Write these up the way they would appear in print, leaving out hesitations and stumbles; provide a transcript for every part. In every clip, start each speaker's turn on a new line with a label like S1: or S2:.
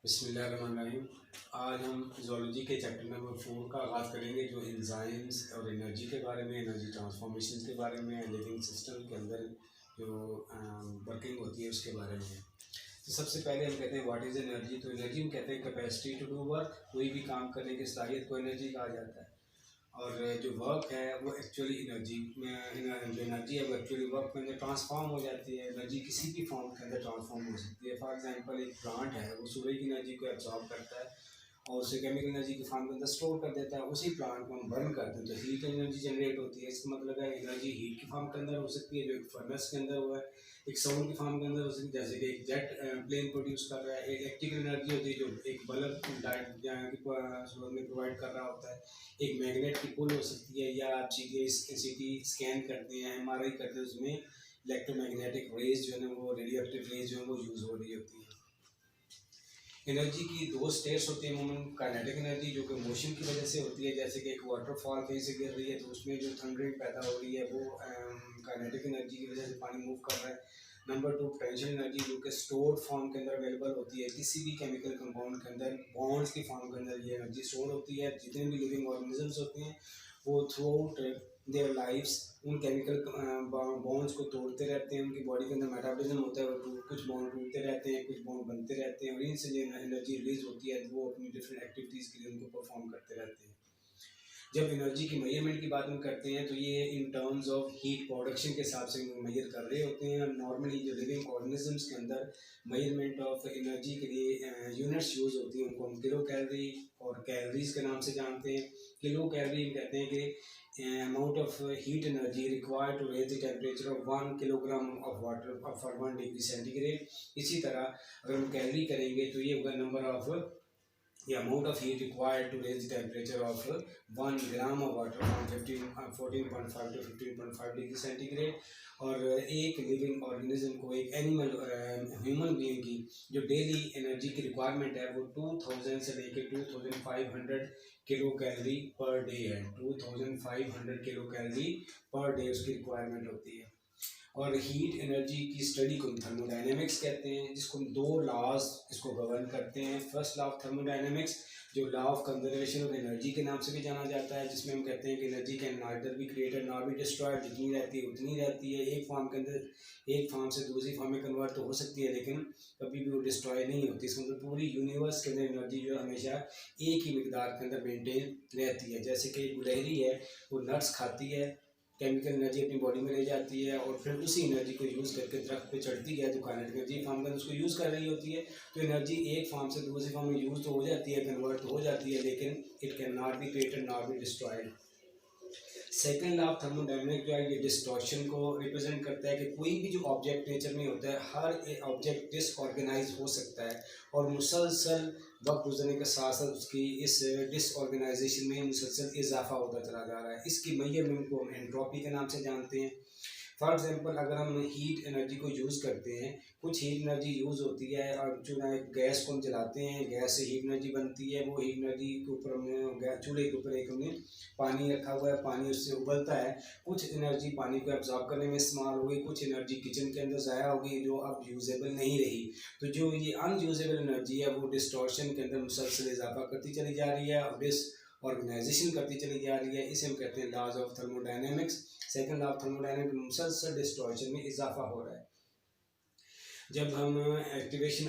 S1: बिस्मिल्लाहिर्रहमानिर्रहीम। आज हम ज़ूलॉजी के चैप्टर नंबर 4 का आगाज़ करेंगे, जो एंजाइम्स और एनर्जी के बारे में, एनर्जी ट्रांसफॉर्मेशन के बारे में, लिविंग सिस्टम के अंदर जो वर्किंग होती है उसके बारे में। तो सबसे पहले हम कहते हैं व्हाट इज़ एनर्जी। तो एनर्जी हम कहते हैं कैपेसिटी टू डू वर्क, कोई भी काम करने की सलाहियत को एनर्जी कहा जाता है। और जो वर्क है वो एक्चुअली एनर्जी में, जो एनर्जी है वो एक्चुअली वर्क के अंदर ट्रांसफॉर्म हो जाती है। एनर्जी किसी भी फॉर्म के अंदर ट्रांसफॉर्म हो सकती है। फॉर एग्जांपल एक प्लांट है, वो सूर्य की एनर्जी को एब्जॉर्ब करता है और उसे केमिकल एनर्जी के फॉर्म के अंदर स्टोर कर देता है। उसी प्लांट को हम बर्न करते हैं तो हीट एनर्जी जनरेट होती है। इसका मतलब है एनर्जी हीट के फॉर्म के अंदर हो सकती है, जो एक फर्नेस के अंदर हुआ है, एक साउंड के फॉर्म के अंदर हो सकती है, जैसे कि एक जेट प्लेन प्रोड्यूस कर रहा है। एक इलेक्ट्रिकल एनर्जी होती है जो एक बल्ब लाइट में प्रोवाइड कर रहा होता है। एक मैग्नेट की पुल हो सकती है, या आप सीटी स्कैन करते हैं, एमआरआई करते हैं, उसमें इलेक्ट्रोमैग्नेटिक रेज जो है ना, वो रेडियोएक्टिव रेज जो है वो यूज़ हो रही होती है। एनर्जी की दो स्टेट्स होती है अमूमन। काइनेटिक एनर्जी जो कि मोशन की वजह से होती है, जैसे कि एक वाटरफॉल कहीं से गिर रही है तो उसमें जो थंडरिंग पैदा हो रही है वो काइनेटिक एनर्जी की वजह से पानी मूव कर रहा है। नंबर 2 पोटेंशियल एनर्जी, जो कि स्टोर्ड फॉर्म के अंदर अवेलेबल होती है। किसी भी केमिकल कंपाउंड के अंदर बॉन्ड्स की फॉर्म के अंदर ये एनर्जी स्टोर होती है। जितने भी लिविंग ऑर्गेनिजम्स होते हैं वो थ्रू आउट देयर लाइफ्स उन केमिकल बॉन्ड्स को तोड़ते रहते हैं। उनकी बॉडी के अंदर मेटाबॉलिज्म होता है, कुछ बॉन्ड टूटते रहते हैं, कुछ बॉन्ड बनते रहते हैं, और इनसे जो एनर्जी रिलीज होती है वो अपनी डिफरेंट एक्टिविटीज़ के लिए उनको परफॉर्म करते रहते हैं। जब एनर्जी की मेजरमेंट की बात हम करते हैं तो ये in terms of heat production के हिसाब से मेजर कर रहे होते हैं। नॉर्मली जो लिविंग ऑर्गेनिजम्स के अंदर मेजरमेंट ऑफ एनर्जी के लिए यूनिट्स यूज़ होती हैं, उनको हम किलो कैलोरी और कैलोरीज के नाम से जानते हैं। किलो कैलोरी कहते हैं कि amount of heat energy required to raise the temperature of 1 kilogram of water for 1 degree centigrade. इसी तरह अगर हम कैलोरी करेंगे तो ये होगा number of the amount of heat required to raise the temperature of 1 gram of water from 14.5 to 15.5 degree centigrade. और एक लिविंग ऑर्गेनिज्म को, एक एनिमल ह्यूमन बीइंग की जो डेली एनर्जी की रिक्वायरमेंट है वो 2000 से लेकर 2500 किलो कैलोरी पर डे है। 2500 किलो कैलोरी पर डे उसकी रिक्वायरमेंट होती है। और हीट एनर्जी की स्टडी को थर्मोडायनेमिक्स कहते हैं, जिसको हम दो लॉज इसको गवर्न करते हैं। फर्स्ट लॉ ऑफ थर्मोडायनेमिक्स जो law of conservation of energy के नाम से भी जाना जाता है, जिसमें हम कहते हैं कि energy can neither be created nor be destroyed. जितनी रहती है उतनी रहती है। एक फॉर्म के अंदर एक फॉर्म से दूसरी फॉर्म में कन्वर्ट तो हो सकती है, लेकिन कभी भी वो डिस्ट्रॉय नहीं होती। इसका मतलब पूरी यूनिवर्स के अंदर एनर्जी जो हमेशा एक ही मिकदार के अंदर मेंटेन रहती है। जैसे कि एक गुलहरी है, वो नट्स खाती है, केमिकल एनर्जी अपनी बॉडी में ले जाती है, और फिर उसी एनर्जी को यूज़ करके दरख्त पे चढ़ती है, जो काइनेटिक एनर्जी फॉर्म में उसको यूज़ कर रही होती है। तो एनर्जी एक फॉर्म से दूसरी फॉर्म में यूज़ तो हो जाती है, कन्वर्ट तो हो जाती है, लेकिन it can not be created not be destroyed. Second law of thermodynamics जो है ये डिस्टॉर्शन को रिप्रेजेंट करता है कि कोई भी जो ऑब्जेक्ट नेचर में होता है, हर ऑब्जेक्ट डिसऑर्गेनाइज हो सकता है, और मुसलसल वक्त गुजरने के साथ साथ उसकी इस डिसऑर्गेनाइजेशन में मुसलसल इजाफा होता चला जा रहा है। इसकी मेजरमेंट को हम एंट्रोपी के नाम से जानते हैं। फॉर एग्जांपल अगर हम हीट एनर्जी को यूज़ करते हैं, कुछ हीट एनर्जी यूज़ होती है, और जो है गैस को हम जलाते हैं, गैस से हीट एनर्जी बनती है। वो हीट एनर्जी के ऊपर हमने चूल्हे के ऊपर एक हमने पानी रखा हुआ है, पानी उससे उबलता है। कुछ एनर्जी पानी को एब्जॉर्ब करने में इस्तेमाल हो गई, कुछ एनर्जी किचन के अंदर ज़ाया हो गई जो अब यूजेबल नहीं रही। तो जो ये अनयूजेबल एनर्जी है वो डिस्टॉर्शन के अंदर मुसलसल इजाफा करती चली जा रही है और ऑर्गेनाइजेशन करती चली जा रही है। इसे हम कहते हैं laws of thermodynamics. Second law of thermodynamics, मुसलसल डिस्टॉर्शन में इजाफा हो रहा है। जब हम एक्टिवेशन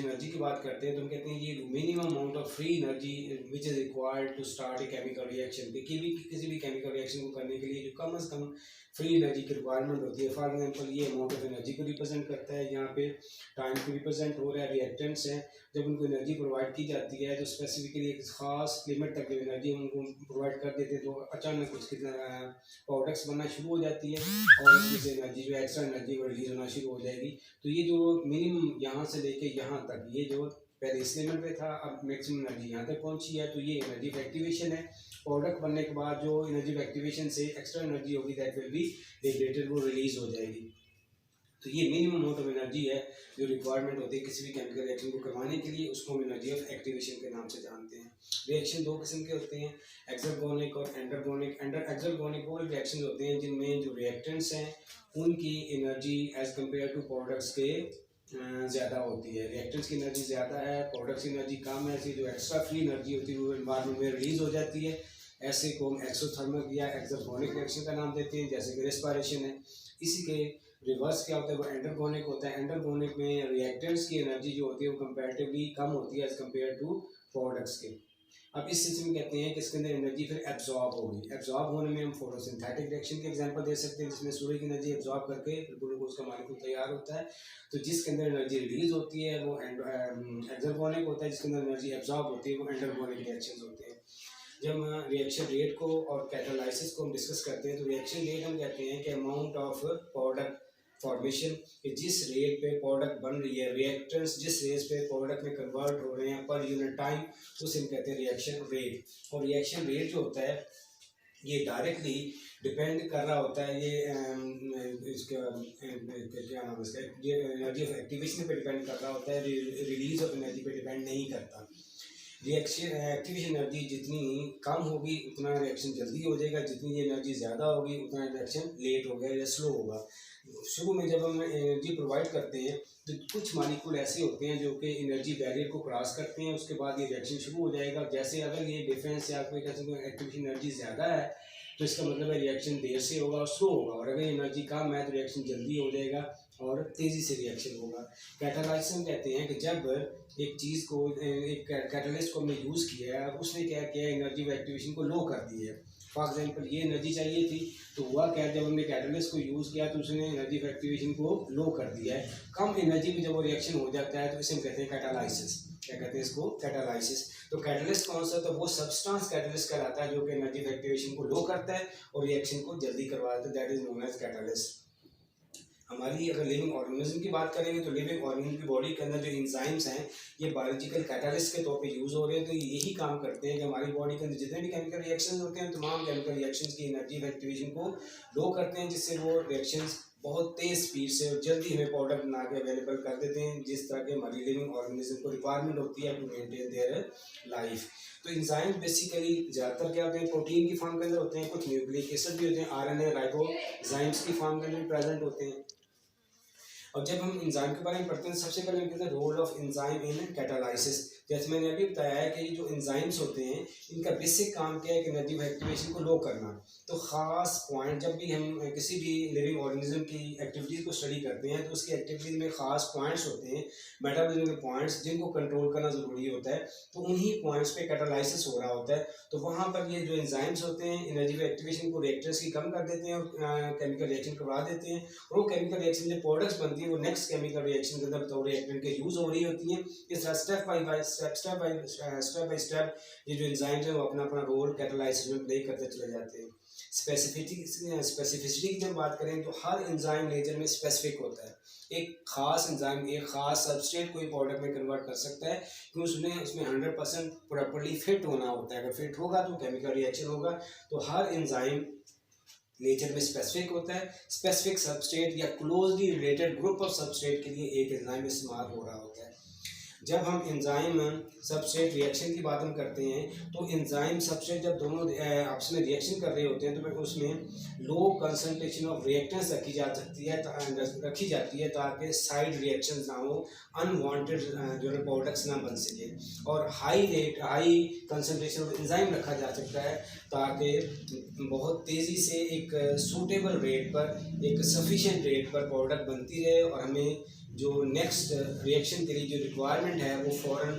S1: एनर्जी की बात करते हैं तो हम कहते हैं ये minimum amount of free energy which is required to start a chemical reaction. किसी भी केमिकल रिएक्शन को करने के लिए जो कम से कम फ्री एनर्जी की रिक्वायरमेंट होती है। फॉर एग्जांपल ये अमाउंट ऑफ एनर्जी को रिप्रेजेंट करता है। यहाँ पे टाइम को रिप्रेजेंट हो रहा है। रिएक्टेंट्स हैं, जब उनको एनर्जी प्रोवाइड की जाती है तो स्पेसिफिकली एक ख़ास लिमिट तक जब एनर्जी उनको प्रोवाइड कर देते हैं तो अचानक कुछ प्रोडक्ट्स बनना शुरू हो जाती है, और उसमें से एनर्जी जो एक्स्ट्रा एनर्जी वो रिलीज होना शुरू हो जाएगी। तो ये जो मिनिमम यहाँ से लेके यहाँ तक, ये जो पहले इस लेवल पे था, अब मैक्सिमम एनर्जी यहाँ तक पहुँची है, तो ये एनर्जी एक्टिवेशन है। प्रोडक्ट बनने के बाद जो एनर्जी एक्टिवेशन से एक्स्ट्रा एनर्जी होगी दैट विल बी लिबरेटेड, वो रिलीज हो जाएगी। तो ये मिनिमम अमाउंट ऑफ एनर्जी है जो रिक्वायरमेंट होती है किसी भी केमिकल रिएक्शन को करवाने के लिए, उसको हम एनर्जी ऑफ एक्टिवेशन के नाम से जानते हैं। रिएक्शन दो किस्म के होते हैं, एक्सर्गोनिक और एंडरगोनिक। एक्सर्गोनिक वो रिएक्शन होते हैं जिनमें जो रिएक्टेंट्स हैं उनकी energy as compare to products के ज़्यादा होती है, रिएक्टेंट्स की एनर्जी ज़्यादा है, प्रोडक्ट्स की एनर्जी कम है, ऐसी जो एक्स्ट्रा फ्री एनर्जी होती है वो एनवायरनमेंट में रिलीज़ हो जाती है। ऐसे को हम एक्सोथर्मिक या एक्सरगोनिक रिएक्शन का नाम देते हैं, जैसे कि रेस्पिरेशन है। इसी के रिवर्स क्या होता है, वो एंडरगोनिक होता है। एंडरगोनिक में रिएक्टेंट्स की एनर्जी जो होती है वो कंपैरेटिवली कम होती है एज़ कम्पेयर टू प्रोडक्ट्स के। अब इस सिस्टम कहते हैं कि इसके अंदर एनर्जी फिर एब्जॉर्ब होगी। एब्जॉर्ब होने में हम फोटोसिंथेटिक रिएक्शन के एग्जांपल दे सकते हैं, जिसमें सूर्य की एनर्जी एब्जॉर्ब करके ग्लूकोज का मॉलिक्यूल तैयार होता है। तो जिसके अंदर एनर्जी रिलीज होती है वो एक्सरगोनिक होता है, जिसके अंदर एनर्जी एब्जॉर्ब होती है वो एंडरगोनिक रिएक्शन होते हैं। जब हम रिएक्शन रेट को और कैटालाइसिस को हम डिस्कस करते हैं तो रिएक्शन रेट हम कहते हैं कि अमाउंट ऑफ प्रोडक्ट फॉर्मेशन, कि जिस रेट पे प्रोडक्ट बन रही है, रिएक्टेंट्स जिस रेट पे प्रोडक्ट में कन्वर्ट हो रहे हैं पर यूनिट टाइम, उसे हम कहते हैं रिएक्शन रेट। और रिएक्शन रेट जो होता है ये डायरेक्टली डिपेंड कर रहा होता है, ये इसका क्या नाम है इसका, ये एनर्जी ऑफ एक्टिवेशन पे डिपेंड कर रहा होता है, रिलीज ऑफ एनर्जी पे डिपेंड नहीं करता। रिएक्शन एक्टिवेशन एनर्जी जितनी कम होगी उतना रिएक्शन जल्दी हो जाएगा, जितनी ये एनर्जी ज़्यादा होगी उतना रिएक्शन लेट होगा या स्लो होगा। शुरू में जब हम एनर्जी प्रोवाइड करते हैं तो कुछ मॉलिक्यूल ऐसे होते हैं जो कि एनर्जी बैरियर को क्रॉस करते हैं, उसके बाद ये रिएक्शन शुरू हो जाएगा। जैसे अगर ये डिफरेंस या कोई कहते हैं एक्टिवेशन एनर्जी ज़्यादा है तो इसका मतलब है रिएक्शन देर से होगा और स्लो होगा, और अगर एनर्जी कम है तो रिएक्शन जल्दी हो जाएगा और तेज़ी से रिएक्शन होगा। कैटालाइसिस कहते हैं कि जब एक चीज़ को, एक कैटलिस्ट को हमने यूज़ किया है, उसने क्या किया, एनर्जी व एक्टिवेशन को लो कर दी है। फॉर एग्जांपल ये एनर्जी चाहिए थी तो हुआ क्या, जब हमने कैटलिस्ट को यूज़ किया तो उसने एनर्जी व एक्टिवेशन को लो कर दिया है। कम एनर्जी में जब वो रिएक्शन हो जाता है तो इसे हम कहते हैं कैटालाइसिस। क्या कहते हैं इसको, कैटालाइसिस। तो कैटलिस्ट कौन सा, तो वो सब्सटेंस कैटलिस्ट कहलाता है जो कि एनर्जी व एक्टिवेशन को लो करता है और रिएक्शन को जल्दी करवा देता है, that is known as catalyst. हमारी अगर लिविंग ऑर्गेनिज्म की बात करेंगे तो लिविंग ऑर्गेनिज्म की बॉडी के अंदर जो एंजाइम्स हैं ये बायोलॉजिकल कैटालिस्ट के तौर पे यूज़ हो रहे हैं। तो यही काम करते हैं कि हमारी बॉडी के अंदर जितने भी केमिकल रिएक्शंस होते हैं, तमाम केमिकल रिएक्शंस की एनर्जी व एक्टिवेशन को लो करते हैं, जिससे वो रिएक्शंस बहुत तेज़ स्पीड से और जल्दी हमें प्रोडक्ट बना के अवेलेबल कर देते हैं, जिस तरह के हमारी लिविंग ऑर्गेनिज्म को रिक्वायरमेंट होती है टू मेंटेन देयर लाइफ। तो एंजाइम बेसिकली ज़्यादातर क्या होते हैं, प्रोटीन की फॉर्म के अंदर होते हैं, कुछ न्यूक्लिक एसिड भी होते हैं, आरएनए राइबोजाइम्स की फॉर्म के अंदर प्रेजेंट होते हैं। और जब हम एंजाइम के बारे में पढ़ते हैं सबसे पहले हम कहते हैं role of enzyme in catalysis. जैसे मैंने अभी बताया है कि ये जो एंजाइम्स होते हैं इनका बेसिक काम क्या है कि एनर्जी व एक्टिवेशन को लो करना। तो ख़ास पॉइंट, जब भी हम किसी भी लिविंग ऑर्गेनिज्म की एक्टिविटीज़ को स्टडी करते हैं तो उसकी एक्टिविटीज़ में ख़ास पॉइंट्स होते हैं, मेटाबॉलिज्म के पॉइंट्स, जिनको कंट्रोल करना ज़रूरी होता है। तो उन्हीं पॉइंट्स पे कैटालाइसिस हो रहा होता है। तो वहाँ पर ये जो एंजाइम्स होते हैं एनर्जी व एक्टिवेशन को रिएक्टर्स की कम कर देते हैं और केमिकल रिएक्शन करवा देते हैं, और वो केमिकल रिएक्शन जो प्रोडक्ट्स बनती है वो नेक्स्ट केमिकल रिएक्शन के अंदर तो रिएक्टेंट के यूज़ हो रही होती हैं। इस तरह स्टेप बाय स्टेप ये जो एंजाइम्स हैं वो अपना अपना रोल कैटालाइसिस में प्ले करते चले जाते हैं। स्पेसिफिसिटी की जब बात करें तो हर एंजाइम नेचर में स्पेसिफिक होता है। एक खास एंजाइम एक खास सबस्ट्रेट कोई प्रोडक्ट में कन्वर्ट कर सकता है क्योंकि उसमें 100% प्रॉपर्ली फिट होना होता है। अगर फिट होगा तो केमिकल रिएक्शन होगा। तो हर एंजाइम नेचर में स्पेसिफिक होता है। स्पेसिफिक सबस्ट्रेट या closely related group of substrate के लिए एक एंजाइम इस्तेमाल हो रहा होता है। जब हम एंजाइम सबस्ट्रेट रिएक्शन की बात हम करते हैं तो एंजाइम सबस्ट्रेट जब दोनों आपस में रिएक्शन कर रहे होते हैं तो उसमें लो कंसंट्रेशन ऑफ रिएक्टेंस रखी जाती है ताकि साइड रिएक्शंस ना हो, अनवांटेड जो है प्रोडक्ट्स ना बन सके। और हाई कंसंट्रेशन ऑफ एंजाइम रखा जा सकता है ताकि बहुत तेज़ी से एक सूटेबल रेट पर, एक सफिशिएंट रेट पर प्रोडक्ट बनती रहे और हमें जो नेक्स्ट रिएक्शन के लिए जो रिक्वायरमेंट है वो फ़ौरन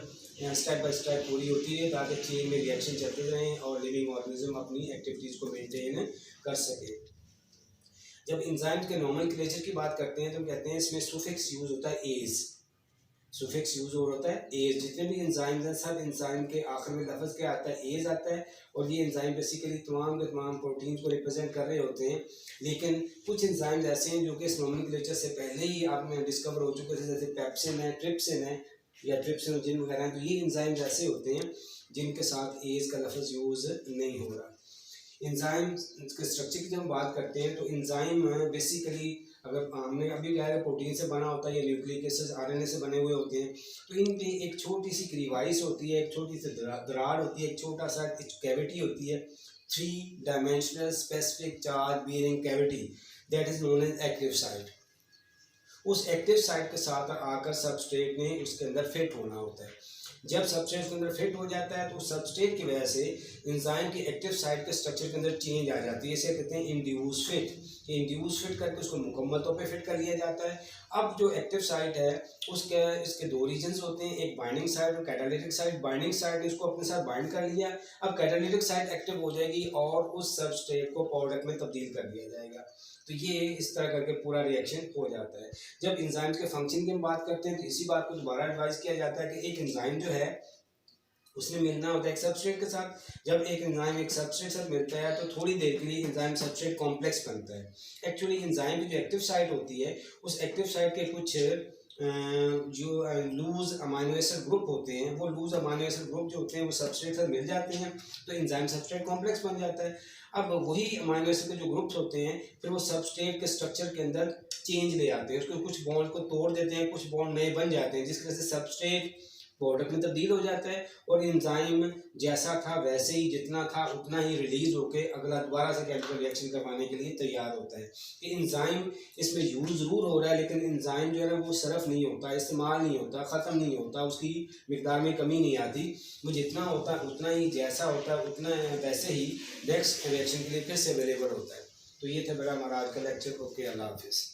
S1: स्टेप बाय स्टेप पूरी होती है ताकि चेन में रिएक्शन चलते रहें और लिविंग ऑर्गेनिज्म अपनी एक्टिविटीज़ को मेंटेन कर सके। जब एंजाइम्स के नोमेनक्लेचर की बात करते हैं तो हम कहते हैं इसमें सुफिक्स यूज़ होता है एज। सुफिक्स यूज़ हो होता है एज। जितने भी एंजाइम्स हैं सब एंजाइम के आखिर में लफ्ज़ क्या आता है, एज आता है। और ये एंजाइम बेसिकली तमाम के तमाम प्रोटीन्स को रिप्रेजेंट कर रहे होते हैं। लेकिन कुछ एंजाइम्स ऐसे हैं जो कि इस नोमेनक्लेचर से पहले ही आप में डिस्कवर हो चुके थे, जैसे पेप्सिन है, ट्रिप्सिन है या ट्रिप्सिनोजिन वगैरह हैं। तो ये एंजाइम्स ऐसे होते हैं जिनके साथ एज का लफ्ज़ यूज़ नहीं हो रहा। एंजाइम के स्ट्रक्चर की जब हम बात करते हैं तो एंजाइम बेसिकली अगर हमने अभी क्या है प्रोटीन से बना होता है या न्यूक्लिक एसिड आरएनए से बने हुए होते हैं। तो इनकी एक छोटी सी क्रीवाइस होती है, एक छोटी सी दरार होती है, एक छोटा सा कैविटी होती है, 3 dimensional specific charge bearing cavity, that is known as active site. उस एक्टिव साइट के साथ आकर सबस्ट्रेट ने उसके अंदर फिट होना होता है। जब सबस्ट्रेट के अंदर फिट हो जाता है तो सबस्ट्रेट की वजह से एंजाइम की एक्टिव साइट के स्ट्रक्चर के अंदर चेंज आ जाती है। इसे कहते हैं इंड्यूस फिट। इंड्यूस फिट करके उसको मुकम्मल तौर पे फिट कर लिया जाता है। अब जो एक्टिव साइट है उसके इसके दो रीजन्स होते हैं, एक बाइंडिंग साइट और कैटालिटिक साइट। बाइंडिंग साइट ने उसको अपने साथ बाइंड कर लिया, अब कैटालिटिक साइट एक्टिव हो जाएगी और उस सबस्ट्रेट को प्रोडक्ट में तब्दील कर दिया जाएगा। तो ये इस तरह करके पूरा रिएक्शन हो जाता है। जब एंजाइम्स के फंक्शन की हम बात करते हैं तो इसी बात को दोबारा एडवाइस किया जाता है कि एक एंजाइम जो है उसने मिलना होता है एक सबस्ट्रेट के साथ। जब एक एंजाइम एक सबस्ट्रेट साथ मिलता है तो थोड़ी देर के लिए एंजाइम सबस्ट्रेट कॉम्प्लेक्स बनता है। एक्चुअली एंजाइम की जो एक्टिव साइट होती है उस एक्टिव साइट के कुछ जो लूज अमाइनो एसिड ग्रुप होते हैं, वो लूज अमाइनो एसिड ग्रुप जो होते हैं वो सबस्ट्रेट से मिल जाते हैं तो एंजाइम सबस्ट्रेट कॉम्प्लेक्स बन जाता है। अब वही अमाइनो एसिड के जो ग्रुप्स होते हैं फिर वो सबस्ट्रेट के स्ट्रक्चर के अंदर चेंज ले आते हैं, उसको कुछ बॉन्ड को तोड़ देते हैं, कुछ बॉन्ड नए बन जाते हैं, जिसकी वजह से सबस्ट्रेट प्रोडक्ट में तब्दील हो जाता है और एंजाइम जैसा था वैसे ही जितना था उतना ही रिलीज होकर अगला दोबारा से केमिकल रिएक्शन करवाने के लिए तैयार होता है। कि एंजाइम इसमें यूज ज़रूर हो रहा है लेकिन एंजाइम जो है ना वो सर्फ नहीं होता, इस्तेमाल नहीं होता, ख़त्म नहीं होता, उसकी मिकदार में कमी नहीं आती। वो जितना होता है उतना ही, जैसा होता है उतना वैसे ही नेक्स्ट रिएक्शन के लिए फिर से अवेलेबल होता है। तो ये था मेरा हमारा आज का लेक्चर। ओके, अल्लाह हाफिज़।